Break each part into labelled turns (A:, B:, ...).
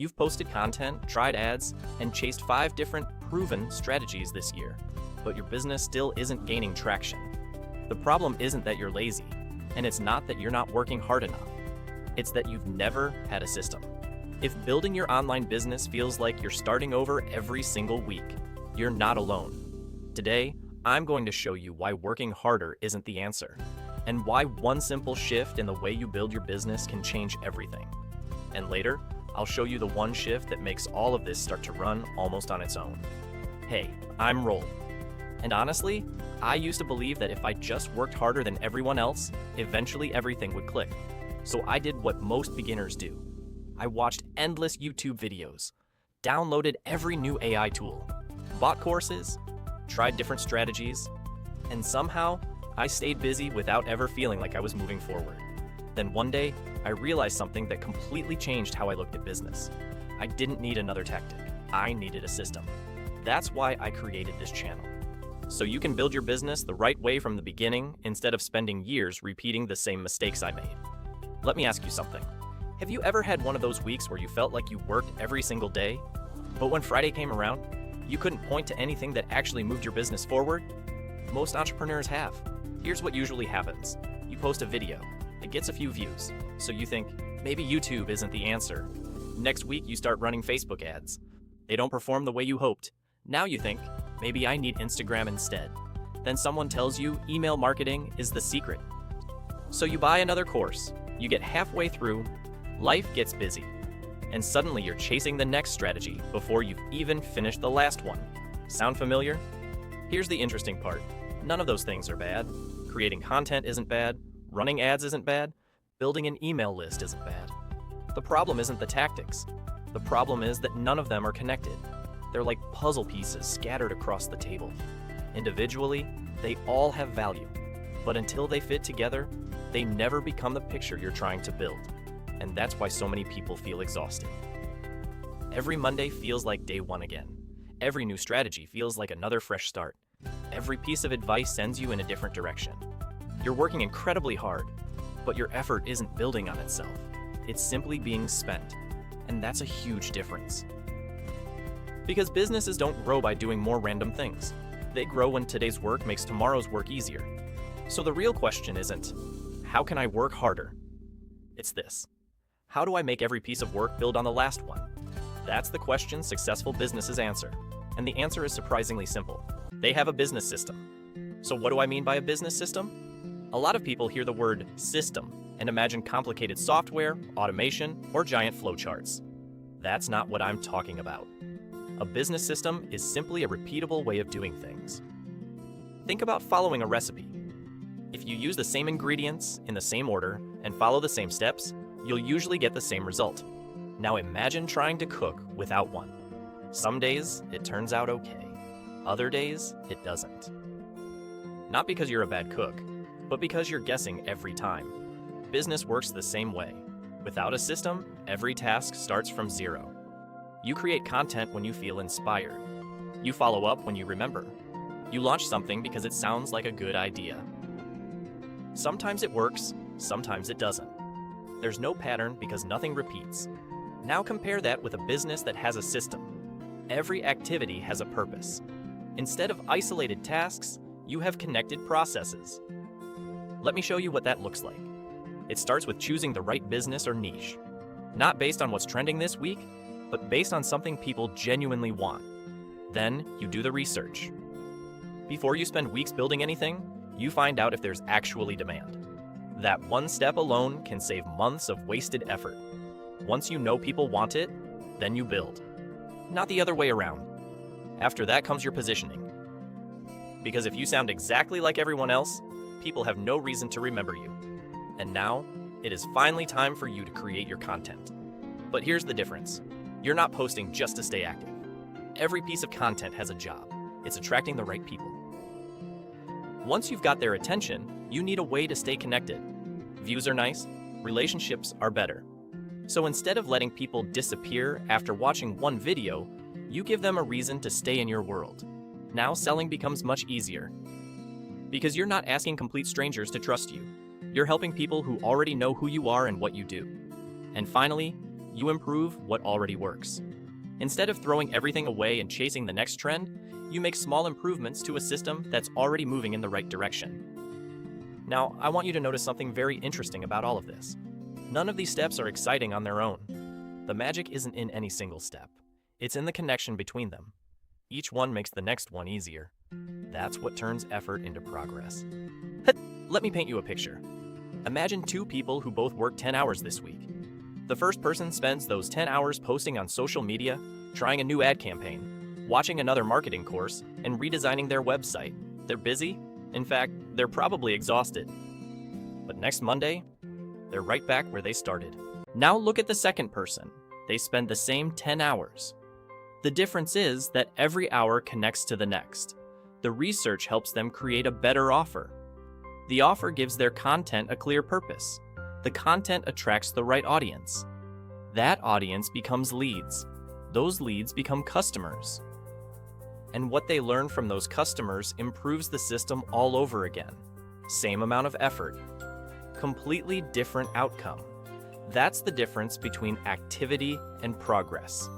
A: You've posted content, tried ads, and chased 5 different proven strategies this year, but your business still isn't gaining traction. The problem isn't that you're lazy, and it's not that you're not working hard enough. It's that you've never had a system. If building your online business feels like you're starting over every single week, you're not alone. Today, I'm going to show you why working harder isn't the answer, and why one simple shift in the way you build your business can change everything. And later, I'll show you the one shift that makes all of this start to run almost on its own. Hey, I'm Roll. And honestly, I used to believe that if I just worked harder than everyone else, eventually everything would click. So I did what most beginners do. I watched endless YouTube videos, downloaded every new AI tool, bought courses, tried different strategies, and somehow I stayed busy without ever feeling like I was moving forward. Then one day, I realized something that completely changed how I looked at business. I didn't need another tactic. I needed a system. That's why I created this channel. So you can build your business the right way from the beginning instead of spending years repeating the same mistakes I made. Let me ask you something. Have you ever had one of those weeks where you felt like you worked every single day, but when Friday came around, you couldn't point to anything that actually moved your business forward? Most entrepreneurs have. Here's what usually happens. You post a video. It gets a few views. So you think, maybe YouTube isn't the answer. Next week, you start running Facebook ads. They don't perform the way you hoped. Now you think, maybe I need Instagram instead. Then someone tells you email marketing is the secret. So you buy another course. You get halfway through, life gets busy, and suddenly you're chasing the next strategy before you've even finished the last one. Sound familiar? Here's the interesting part. None of those things are bad. Creating content isn't bad. Running ads isn't bad. Building an email list isn't bad. The problem isn't the tactics. The problem is that none of them are connected. They're like puzzle pieces scattered across the table. Individually, they all have value, but until they fit together, they never become the picture you're trying to build. And that's why so many people feel exhausted. Every Monday feels like day one again. Every new strategy feels like another fresh start. Every piece of advice sends you in a different direction. You're working incredibly hard, but your effort isn't building on itself. It's simply being spent. And that's a huge difference. Because businesses don't grow by doing more random things. They grow when today's work makes tomorrow's work easier. So the real question isn't, how can I work harder? It's this. How do I make every piece of work build on the last one? That's the question successful businesses answer. And the answer is surprisingly simple. They have a business system. So what do I mean by a business system? A lot of people hear the word system and imagine complicated software, automation, or giant flowcharts. That's not what I'm talking about. A business system is simply a repeatable way of doing things. Think about following a recipe. If you use the same ingredients in the same order and follow the same steps, you'll usually get the same result. Now imagine trying to cook without one. Some days it turns out okay. Other days it doesn't. Not because you're a bad cook, but because you're guessing every time. Business works the same way. Without a system, every task starts from zero. You create content when you feel inspired. You follow up when you remember. You launch something because it sounds like a good idea. Sometimes it works, sometimes it doesn't. There's no pattern because nothing repeats. Now compare that with a business that has a system. Every activity has a purpose. Instead of isolated tasks, you have connected processes. Let me show you what that looks like. It starts with choosing the right business or niche. Not based on what's trending this week, but based on something people genuinely want. Then you do the research. Before you spend weeks building anything, you find out if there's actually demand. That one step alone can save months of wasted effort. Once you know people want it, then you build. Not the other way around. After that comes your positioning. Because if you sound exactly like everyone else, people have no reason to remember you. And now, it is finally time for you to create your content. But here's the difference. You're not posting just to stay active. Every piece of content has a job. It's attracting the right people. Once you've got their attention, you need a way to stay connected. Views are nice, relationships are better. So instead of letting people disappear after watching one video, you give them a reason to stay in your world. Now selling becomes much easier. Because you're not asking complete strangers to trust you. You're helping people who already know who you are and what you do. And finally, you improve what already works. Instead of throwing everything away and chasing the next trend, you make small improvements to a system that's already moving in the right direction. Now, I want you to notice something very interesting about all of this. None of these steps are exciting on their own. The magic isn't in any single step. It's in the connection between them. Each one makes the next one easier. That's what turns effort into progress. Let me paint you a picture. Imagine two people who both work 10 hours this week. The first person spends those 10 hours posting on social media, trying a new ad campaign, watching another marketing course, and redesigning their website. They're busy. In fact, they're probably exhausted. But next Monday, they're right back where they started. Now look at the second person. They spend the same 10 hours. The difference is that every hour connects to the next. The research helps them create a better offer. The offer gives their content a clear purpose. The content attracts the right audience. That audience becomes leads. Those leads become customers. And what they learn from those customers improves the system all over again. Same amount of effort. Completely different outcome. That's the difference between activity and progress.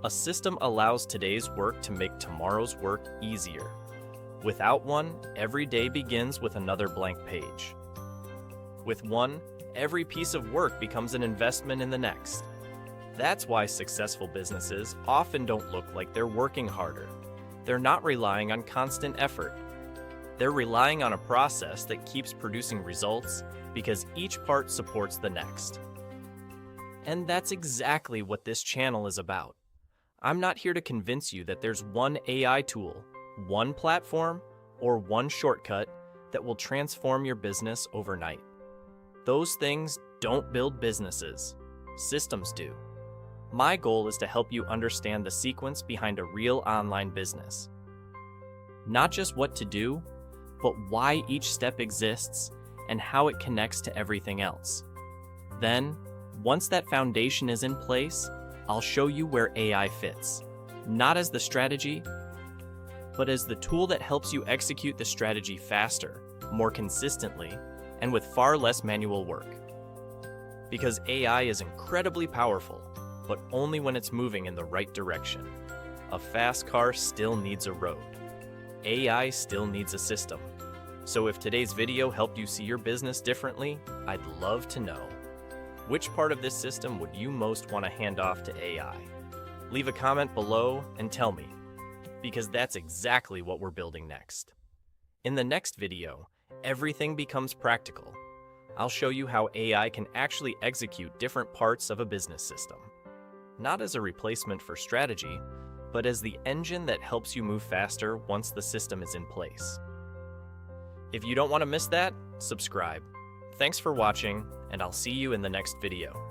A: A system allows today's work to make tomorrow's work easier. Without one, every day begins with another blank page. With one, every piece of work becomes an investment in the next. That's why successful businesses often don't look like they're working harder. They're not relying on constant effort. They're relying on a process that keeps producing results because each part supports the next. And that's exactly what this channel is about. I'm not here to convince you that there's one AI tool, one platform, or one shortcut that will transform your business overnight. Those things don't build businesses. Systems do. My goal is to help you understand the sequence behind a real online business. Not just what to do, but why each step exists and how it connects to everything else. Then, once that foundation is in place, I'll show you where AI fits, not as the strategy, but as the tool that helps you execute the strategy faster, more consistently, and with far less manual work. Because AI is incredibly powerful, but only when it's moving in the right direction. A fast car still needs a road. AI still needs a system. So if today's video helped you see your business differently, I'd love to know. Which part of this system would you most want to hand off to AI? Leave a comment below and tell me, because that's exactly what we're building next. In the next video, everything becomes practical. I'll show you how AI can actually execute different parts of a business system. Not as a replacement for strategy, but as the engine that helps you move faster once the system is in place. If you don't want to miss that, subscribe. Thanks for watching, and I'll see you in the next video.